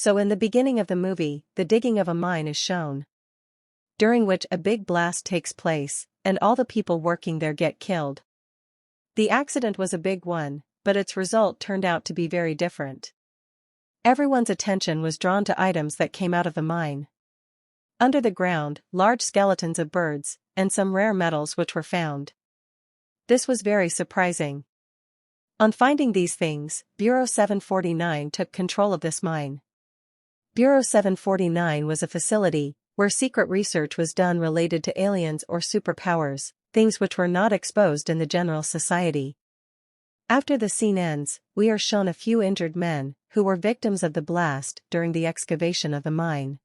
So in the beginning of the movie, the digging of a mine is shown, during which a big blast takes place, and all the people working there get killed. The accident was a big one, but its result turned out to be very different. Everyone's attention was drawn to items that came out of the mine. Under the ground, large skeletons of birds, and some rare metals which were found. This was very surprising. On finding these things, Bureau 749 took control of this mine. Bureau 749 was a facility where secret research was done related to aliens or superpowers, things which were not exposed in the general society. After the scene ends, we are shown a few injured men who were victims of the blast during the excavation of the mine.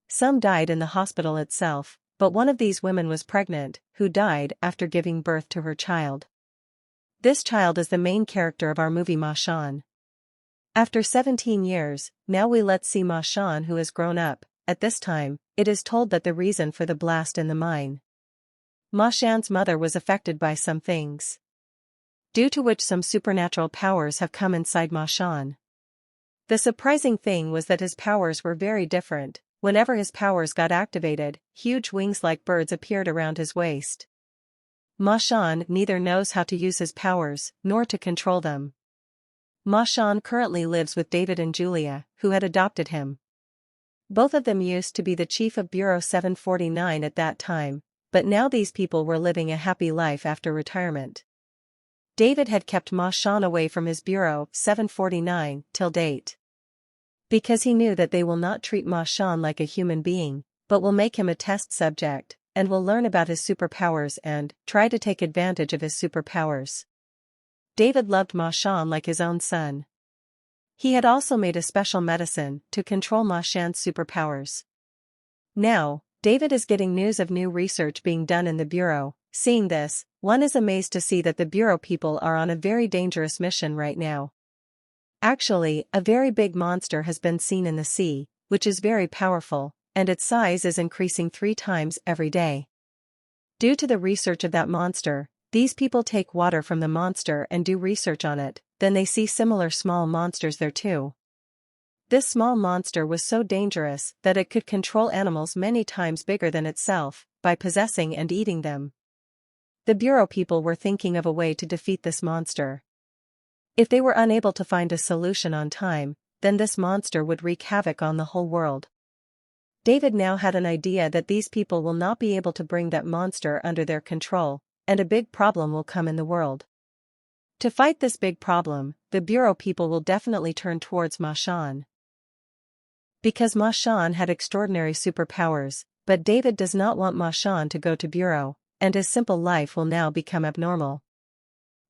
Some died in the hospital itself, but one of these women was pregnant, who died after giving birth to her child. This child is the main character of our movie Shan. After 17 years, now let's see Shan, who has grown up. At this time, it is told that the reason for the blast in the mine. Shan's mother was affected by some things, due to which some supernatural powers have come inside Shan. The surprising thing was that his powers were very different. Whenever his powers got activated, huge wings like birds appeared around his waist. Shan neither knows how to use his powers, nor to control them. Shan currently lives with David and Julia, who had adopted him. Both of them used to be the chief of Bureau 749 at that time, but now these people were living a happy life after retirement. David had kept Shan away from his Bureau 749 till date, because he knew that they will not treat Shan like a human being, but will make him a test subject, and will learn about his superpowers and try to take advantage of his superpowers. David loved Shan like his own son. He had also made a special medicine to control Shan's superpowers. Now, David is getting news of new research being done in the Bureau. Seeing this, one is amazed to see that the Bureau people are on a very dangerous mission right now. Actually, a very big monster has been seen in the sea, which is very powerful, and its size is increasing 3 times every day. Due to the research of that monster, these people take water from the monster and do research on it, then they see similar small monsters there too. This small monster was so dangerous that it could control animals many times bigger than itself, by possessing and eating them. The Bureau people were thinking of a way to defeat this monster. If they were unable to find a solution on time, then this monster would wreak havoc on the whole world. David now had an idea that these people will not be able to bring that monster under their control, and a big problem will come in the world. To fight this big problem, the Bureau people will definitely turn towards Shan. Because Shan had extraordinary superpowers, but David does not want Shan to go to Bureau, and his simple life will now become abnormal.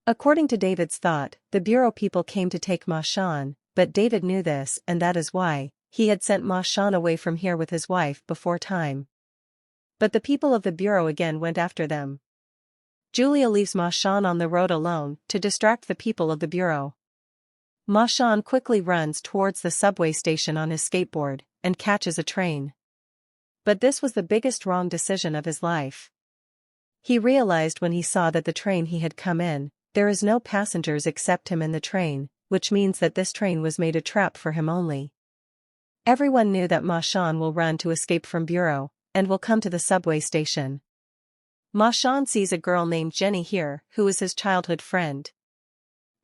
According to David's thought, the Bureau people came to take Shan, but David knew this, and that is why he had sent Shan away from here with his wife before time. But the people of the Bureau again went after them. Julia leaves Shan on the road alone to distract the people of the Bureau. Shan quickly runs towards the subway station on his skateboard and catches a train. But this was the biggest wrong decision of his life. He realized when he saw that the train he had come in, there is no passengers except him in the train, which means that this train was made a trap for him only. Everyone knew that Shan will run to escape from Bureau, and will come to the subway station. Shan sees a girl named Jenny here, who is his childhood friend.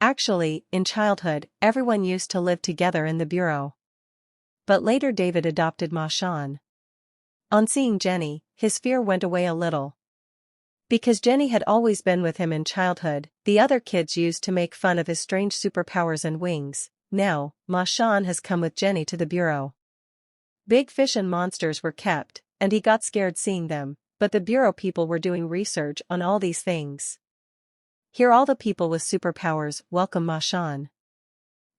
Actually, in childhood, everyone used to live together in the Bureau. But later David adopted Shan. On seeing Jenny, his fear went away a little. Because Jenny had always been with him in childhood, the other kids used to make fun of his strange superpowers and wings. Now, Shan has come with Jenny to the Bureau. Big fish and monsters were kept, and he got scared seeing them, but the Bureau people were doing research on all these things. Here all the people with superpowers welcome Shan.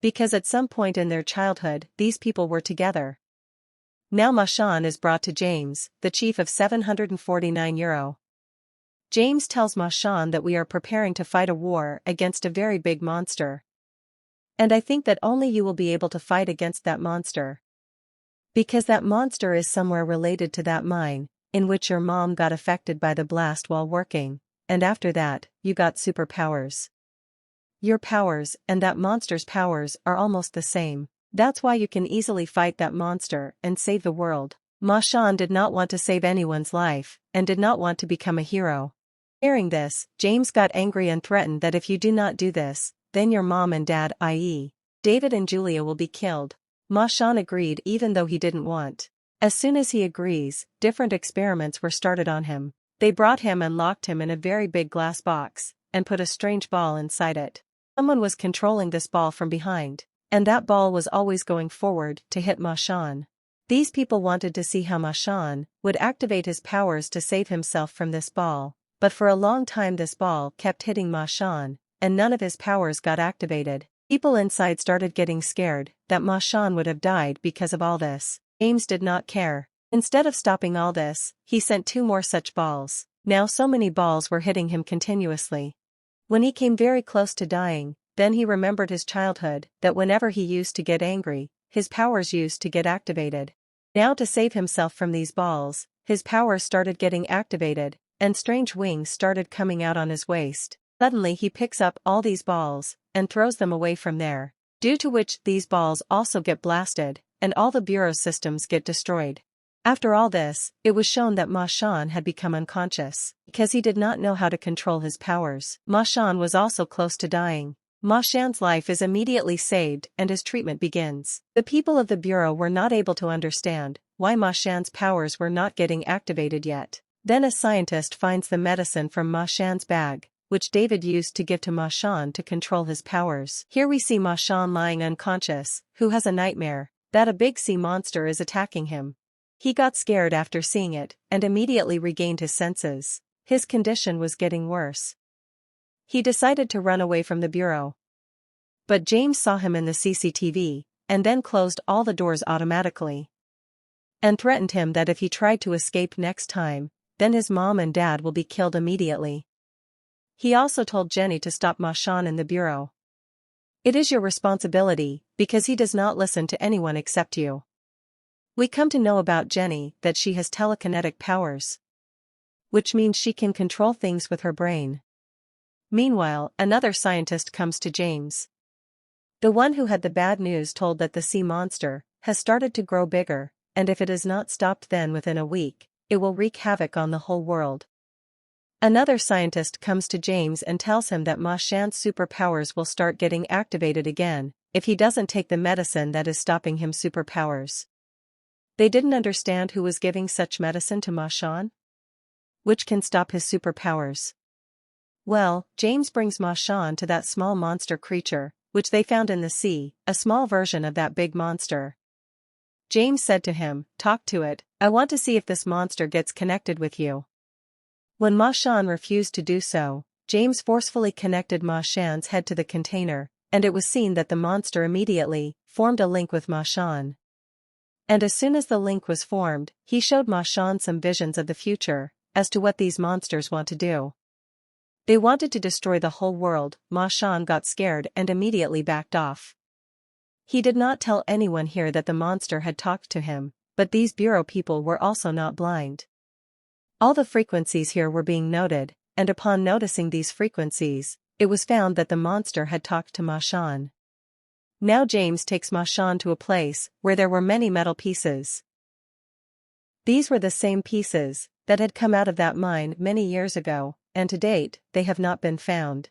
Because at some point in their childhood, these people were together. Now Shan is brought to James, the chief of 749 Euro. James tells Shan that we are preparing to fight a war against a very big monster. And I think that only you will be able to fight against that monster. Because that monster is somewhere related to that mine, in which your mom got affected by the blast while working, and after that, you got superpowers. Your powers and that monster's powers are almost the same, That's why you can easily fight that monster and save the world. Ma Shan did not want to save anyone's life, and did not want to become a hero. Hearing this, James got angry and threatened that if you do not do this, then your mom and dad, i.e. David and Julia, will be killed. Ma Shan agreed even though he didn't want. As soon as he agrees, different experiments were started on him. They brought him and locked him in a very big glass box, and put a strange ball inside it. Someone was controlling this ball from behind, and that ball was always going forward to hit Ma Shan. These people wanted to see how Ma Shan would activate his powers to save himself from this ball, but for a long time this ball kept hitting Ma Shan, and none of his powers got activated. People inside started getting scared that Ma Shan would have died because of all this. James did not care. Instead of stopping all this, he sent 2 more such balls. Now so many balls were hitting him continuously. When he came very close to dying, then he remembered his childhood, that whenever he used to get angry, his powers used to get activated. Now to save himself from these balls, his powers started getting activated, and strange wings started coming out on his waist. Suddenly he picks up all these balls, and throws them away from there, due to which these balls also get blasted, and all the bureau systems get destroyed. After all this, it was shown that Ma Shan had become unconscious, because he did not know how to control his powers. Ma Shan was also close to dying. Ma Shan's life is immediately saved and his treatment begins. The people of the bureau were not able to understand why Ma Shan's powers were not getting activated yet. Then a scientist finds the medicine from Ma Shan's bag, which David used to give to Ma Shan to control his powers. Here we see Ma Shan lying unconscious, who has a nightmare that a big sea monster is attacking him. He got scared after seeing it, and immediately regained his senses. His condition was getting worse. He decided to run away from the bureau. But James saw him in the CCTV, and then closed all the doors automatically. And threatened him that if he tried to escape next time, then his mom and dad will be killed immediately. He also told Jenny to stop Ma Shan in the bureau. It is your responsibility, because he does not listen to anyone except you. We come to know about Jenny that she has telekinetic powers, which means she can control things with her brain. Meanwhile, another scientist comes to James. The one who had the bad news told that the sea monster has started to grow bigger, and if it is not stopped then within a week, it will wreak havoc on the whole world. Another scientist comes to James and tells him that Ma Shan's superpowers will start getting activated again if he doesn't take the medicine that is stopping him superpowers. They didn't understand who was giving such medicine to Ma Shan, which can stop his superpowers. Well, James brings Ma Shan to that small monster creature, which they found in the sea, a small version of that big monster. James said to him, "Talk to it, I want to see if this monster gets connected with you." When Ma Shan refused to do so, James forcefully connected Ma Shan's head to the container, and it was seen that the monster immediately formed a link with Ma Shan. And as soon as the link was formed, he showed Ma Shan some visions of the future, as to what these monsters want to do. They wanted to destroy the whole world. Ma Shan got scared and immediately backed off. He did not tell anyone here that the monster had talked to him, but these bureau people were also not blind. All the frequencies here were being noted, and upon noticing these frequencies, it was found that the monster had talked to Ma Shan. Now James takes Ma Shan to a place where there were many metal pieces. These were the same pieces that had come out of that mine many years ago, and to date, they have not been found.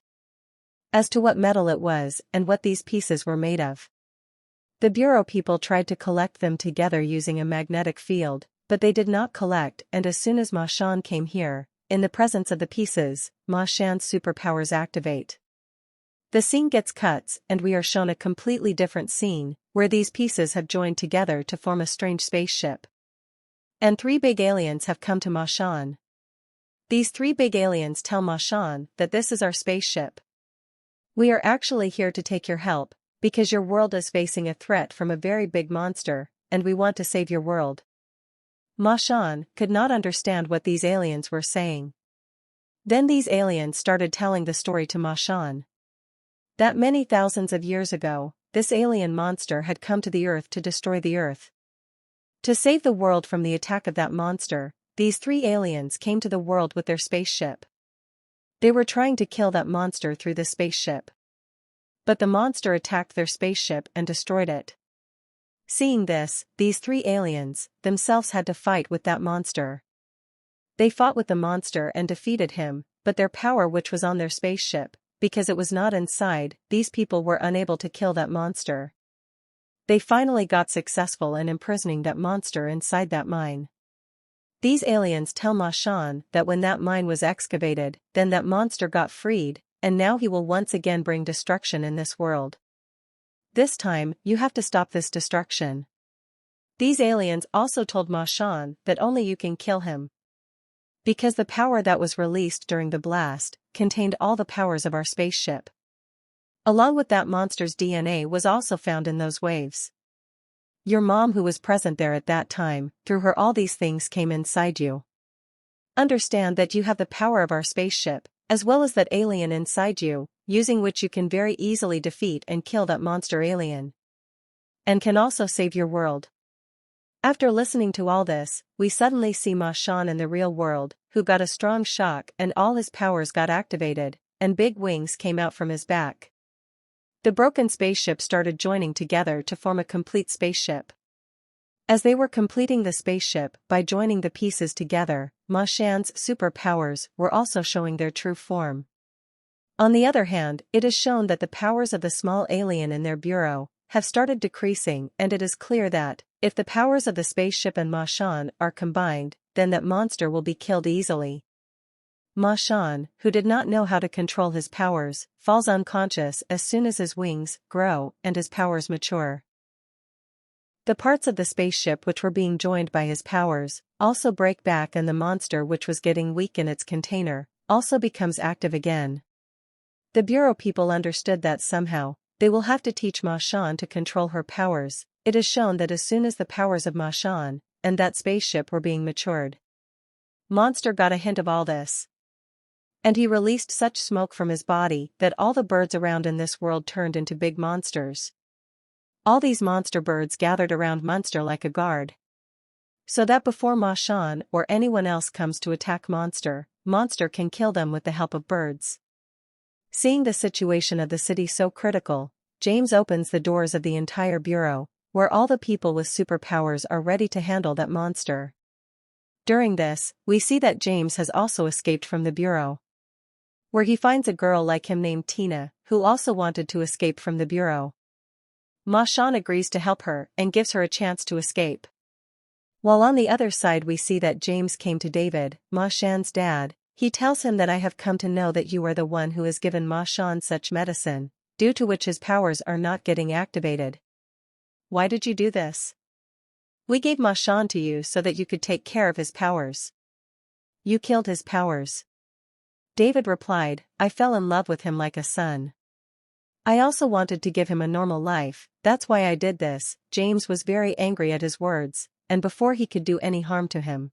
As to what metal it was and what these pieces were made of, the bureau people tried to collect them together using a magnetic field, but they did not collect, and as soon as Ma Shan came here, in the presence of the pieces, Ma Shan's superpowers activate. The scene gets cuts and we are shown a completely different scene, where these pieces have joined together to form a strange spaceship. And 3 big aliens have come to Ma Shan. These 3 big aliens tell Ma Shan that this is our spaceship. We are actually here to take your help, because your world is facing a threat from a very big monster, and we want to save your world. Ma Shan could not understand what these aliens were saying. Then these aliens started telling the story to Ma Shan. That many thousands of years ago, this alien monster had come to the Earth to destroy the Earth. To save the world from the attack of that monster, these 3 aliens came to the world with their spaceship. They were trying to kill that monster through the spaceship. But the monster attacked their spaceship and destroyed it. Seeing this, these three aliens, themselves had to fight with that monster. They fought with the monster and defeated him, but their power which was on their spaceship, because it was not inside, these people were unable to kill that monster. They finally got successful in imprisoning that monster inside that mine. These aliens tell Shan that when that mine was excavated, then that monster got freed, and now he will once again bring destruction in this world. This time, you have to stop this destruction. These aliens also told Shan that only you can kill him, because the power that was released during the blast contained all the powers of our spaceship. Along with that monster's DNA was also found in those waves. Your mom, who was present there at that time, through her all these things came inside you. Understand that you have the power of our spaceship, as well as that alien inside you, using which you can very easily defeat and kill that monster alien. And can also save your world. After listening to all this, we suddenly see Shan in the real world, who got a strong shock and all his powers got activated, and big wings came out from his back. The broken spaceship started joining together to form a complete spaceship. As they were completing the spaceship by joining the pieces together, Shan's superpowers were also showing their true form. On the other hand, it is shown that the powers of the small alien in their bureau have started decreasing, and it is clear that, if the powers of the spaceship and Shan are combined, then that monster will be killed easily. Shan, who did not know how to control his powers, falls unconscious as soon as his wings grow and his powers mature. The parts of the spaceship which were being joined by his powers also break back, and the monster which was getting weak in its container also becomes active again. The bureau people understood that somehow they will have to teach Shan to control her powers. It is shown that as soon as the powers of Shan and that spaceship were being matured, monster got a hint of all this. And he released such smoke from his body that all the birds around in this world turned into big monsters. All these monster birds gathered around monster like a guard, so that before Shan or anyone else comes to attack monster can kill them with the help of birds. Seeing the situation of the city so critical, James opens the doors of the entire bureau, where all the people with superpowers are ready to handle that monster. During this, we see that James has also escaped from the bureau, where he finds a girl like him named Tina, who also wanted to escape from the bureau. Shan agrees to help her and gives her a chance to escape. While on the other side we see that James came to David, Shan's dad. He tells him that I have come to know that you are the one who has given Shan such medicine, due to which his powers are not getting activated. Why did you do this? We gave Shan to you so that you could take care of his powers. You killed his powers. David replied, I fell in love with him like a son. I also wanted to give him a normal life, that's why I did this. James was very angry at his words, and before he could do any harm to him,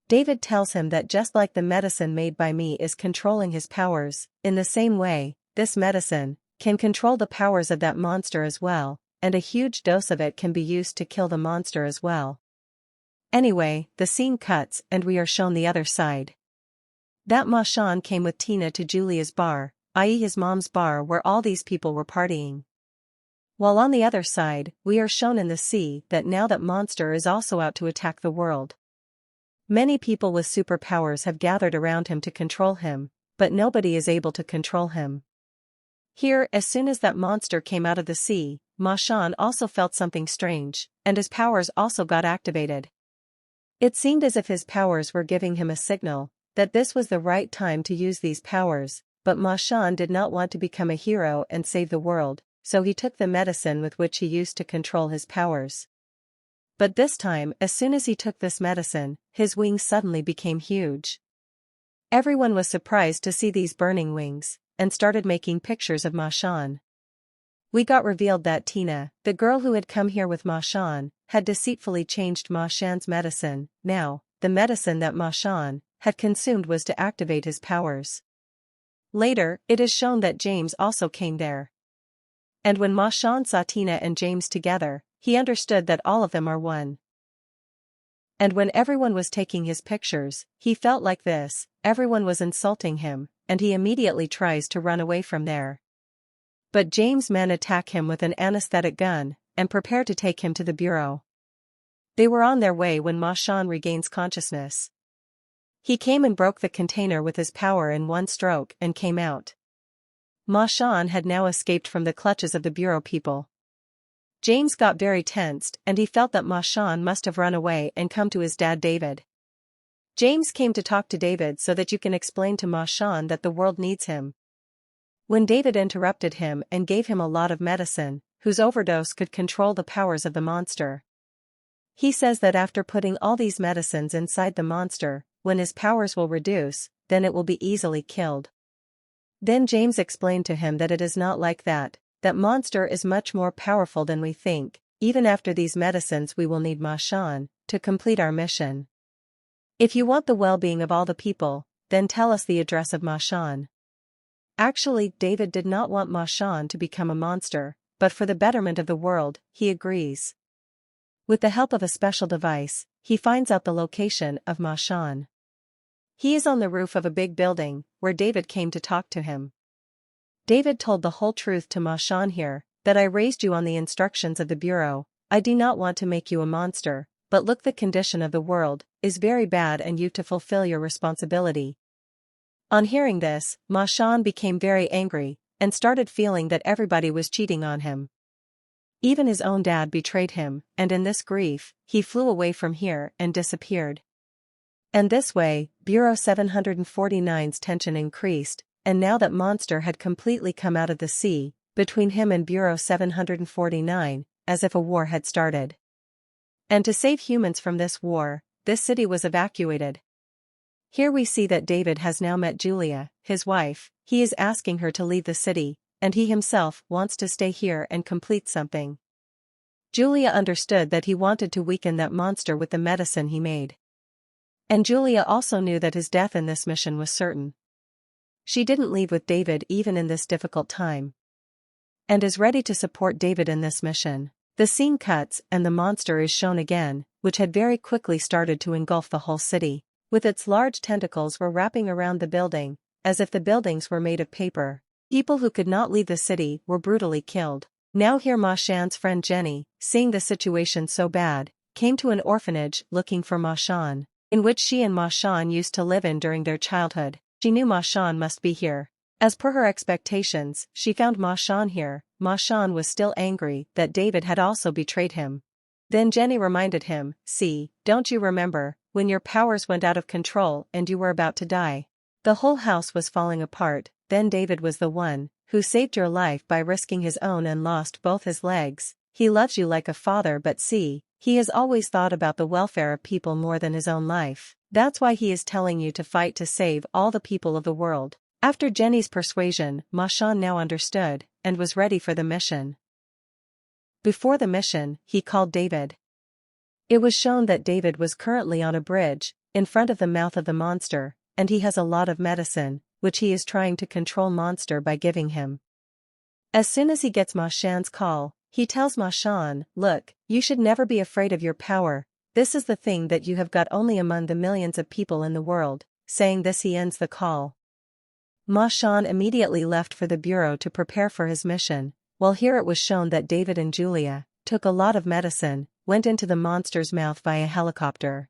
David tells him that just like the medicine made by me is controlling his powers, in the same way, this medicine can control the powers of that monster as well, and a huge dose of it can be used to kill the monster as well. Anyway, the scene cuts and we are shown the other side. That Shan came with Tina to Julia's bar, i.e. his mom's bar, where all these people were partying. While on the other side, we are shown in the sea that now that monster is also out to attack the world. Many people with superpowers have gathered around him to control him, but nobody is able to control him. Here, as soon as that monster came out of the sea, Shan also felt something strange, and his powers also got activated. It seemed as if his powers were giving him a signal that this was the right time to use these powers, but Shan did not want to become a hero and save the world, so he took the medicine with which he used to control his powers. But this time, as soon as he took this medicine, his wings suddenly became huge. Everyone was surprised to see these burning wings, and started making pictures of Shan. We got revealed that Tina, the girl who had come here with Shan, had deceitfully changed Shan's medicine. Now, the medicine that Shan had consumed was to activate his powers. Later, it is shown that James also came there. And when Shan saw Tina and James together, he understood that all of them are one. And when everyone was taking his pictures, he felt like this, everyone was insulting him, and he immediately tries to run away from there. But James' men attack him with an anesthetic gun, and prepare to take him to the bureau. They were on their way when Shan regains consciousness. He came and broke the container with his power in one stroke and came out. Shan had now escaped from the clutches of the bureau people. James got very tensed and he felt that Shan must have run away and come to his dad David. James came to talk to David so that you can explain to Shan that the world needs him. When David interrupted him and gave him a lot of medicine, whose overdose could control the powers of the monster. He says that after putting all these medicines inside the monster, when his powers will reduce, then it will be easily killed. Then James explained to him that it is not like that monster is much more powerful than we think. Even after these medicines we will need Shan to complete our mission. If you want the well-being of all the people, then tell us the address of Shan. Actually, David did not want Shan to become a monster, but for the betterment of the world, he agrees. With the help of a special device, he finds out the location of Shan. He is on the roof of a big building, where David came to talk to him. David told the whole truth to Shan here, that I raised you on the instructions of the bureau. I do not want to make you a monster, but look, the condition of the world is very bad and you to fulfill your responsibility. On hearing this, Shan became very angry, and started feeling that everybody was cheating on him. Even his own dad betrayed him, and in this grief, he flew away from here and disappeared. And this way, Bureau 749's tension increased, and now that monster had completely come out of the sea, between him and Bureau 749, as if a war had started. And to save humans from this war, this city was evacuated. Here we see that David has now met Julia, his wife. He is asking her to leave the city, and he himself wants to stay here and complete something. Julia understood that he wanted to weaken that monster with the medicine he made. And Julia also knew that his death in this mission was certain. She didn't leave with David even in this difficult time. And is ready to support David in this mission. The scene cuts and the monster is shown again, which had very quickly started to engulf the whole city. With its large tentacles were wrapping around the building, as if the buildings were made of paper. People who could not leave the city were brutally killed. Now here Shan's friend Jenny, seeing the situation so bad, came to an orphanage looking for Shan, in which she and Shan used to live in during their childhood. She knew Shan must be here. As per her expectations, she found Shan here. Shan was still angry that David had also betrayed him. Then Jenny reminded him, "See, don't you remember, when your powers went out of control and you were about to die? The whole house was falling apart, then David was the one who saved your life by risking his own and lost both his legs. He loves you like a father, but see, he has always thought about the welfare of people more than his own life. That's why he is telling you to fight to save all the people of the world." After Jenny's persuasion, Shan now understood, and was ready for the mission. Before the mission, he called David. It was shown that David was currently on a bridge, in front of the mouth of the monster, and he has a lot of medicine, which he is trying to control monster by giving him. As soon as he gets Shan's call, he tells Shan, "Look, you should never be afraid of your power. This is the thing that you have got only among the millions of people in the world." Saying this, he ends the call. Shan immediately left for the bureau to prepare for his mission, while here it was shown that David and Julia took a lot of medicine, went into the monster's mouth via helicopter.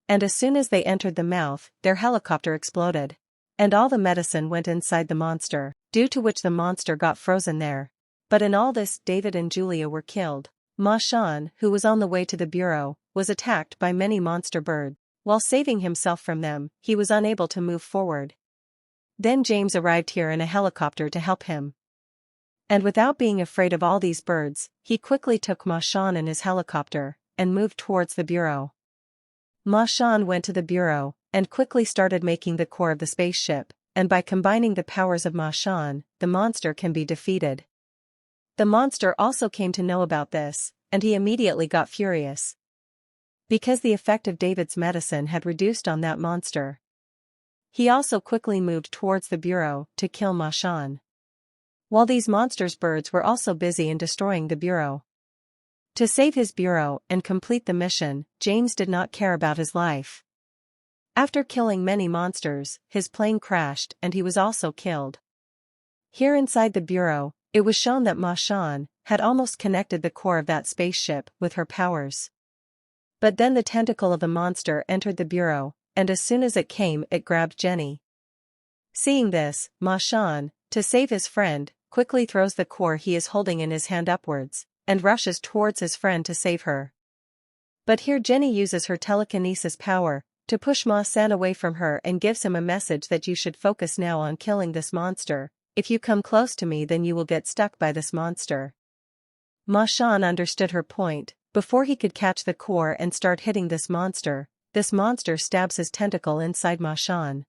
And as soon as they entered the mouth, their helicopter exploded. And all the medicine went inside the monster, due to which the monster got frozen there. But in all this, David and Julia were killed. Shan, who was on the way to the bureau, was attacked by many monster birds. While saving himself from them, he was unable to move forward. Then James arrived here in a helicopter to help him. And without being afraid of all these birds, he quickly took Shan in his helicopter, and moved towards the bureau. Shan went to the bureau, and quickly started making the core of the spaceship, and by combining the powers of Shan, the monster can be defeated. The monster also came to know about this, and he immediately got furious. Because the effect of David's medicine had reduced on that monster. He also quickly moved towards the bureau to kill Shan. While these monsters' birds were also busy in destroying the bureau. To save his bureau and complete the mission, James did not care about his life. After killing many monsters, his plane crashed and he was also killed. Here inside the bureau, it was shown that Shan had almost connected the core of that spaceship with her powers. But then the tentacle of the monster entered the bureau, and as soon as it came it grabbed Jenny. Seeing this, Shan, to save his friend, quickly throws the core he is holding in his hand upwards, and rushes towards his friend to save her. But here Jenny uses her telekinesis power to push Shan away from her and gives him a message that you should focus now on killing this monster. If you come close to me then you will get stuck by this monster. Shan understood her point. Before he could catch the core and start hitting this monster stabs his tentacle inside Shan.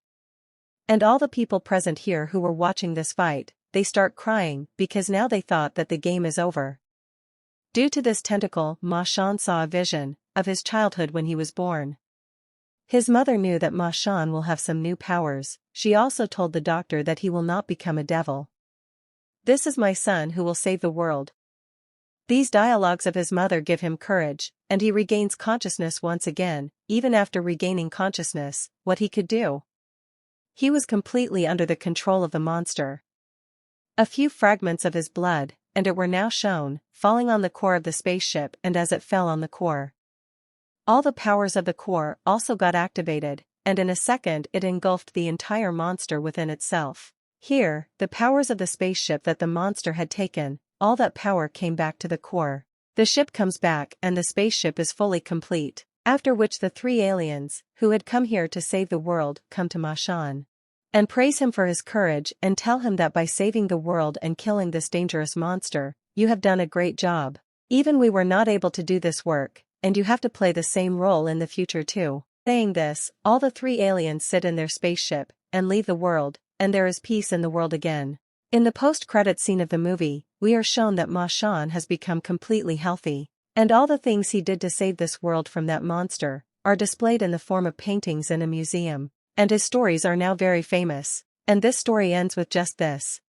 And all the people present here who were watching this fight, they start crying because now they thought that the game is over. Due to this tentacle, Shan saw a vision of his childhood when he was born. His mother knew that Shan will have some new powers. She also told the doctor that he will not become a devil. "This is my son who will save the world." These dialogues of his mother give him courage, and he regains consciousness once again. Even after regaining consciousness, what he could do? He was completely under the control of the monster. A few fragments of his blood, and it were now shown, falling on the core of the spaceship, and as it fell on the core, all the powers of the core also got activated, and in a second it engulfed the entire monster within itself. Here, the powers of the spaceship that the monster had taken, all that power came back to the core. The ship comes back and the spaceship is fully complete, after which the three aliens, who had come here to save the world, come to Shan and praise him for his courage and tell him that by saving the world and killing this dangerous monster, you have done a great job. Even we were not able to do this work, and you have to play the same role in the future too. Saying this, all the three aliens sit in their spaceship and leave the world, and there is peace in the world again. In the post-credit scene of the movie, we are shown that Shan has become completely healthy, and all the things he did to save this world from that monster are displayed in the form of paintings in a museum, and his stories are now very famous. And this story ends with just this.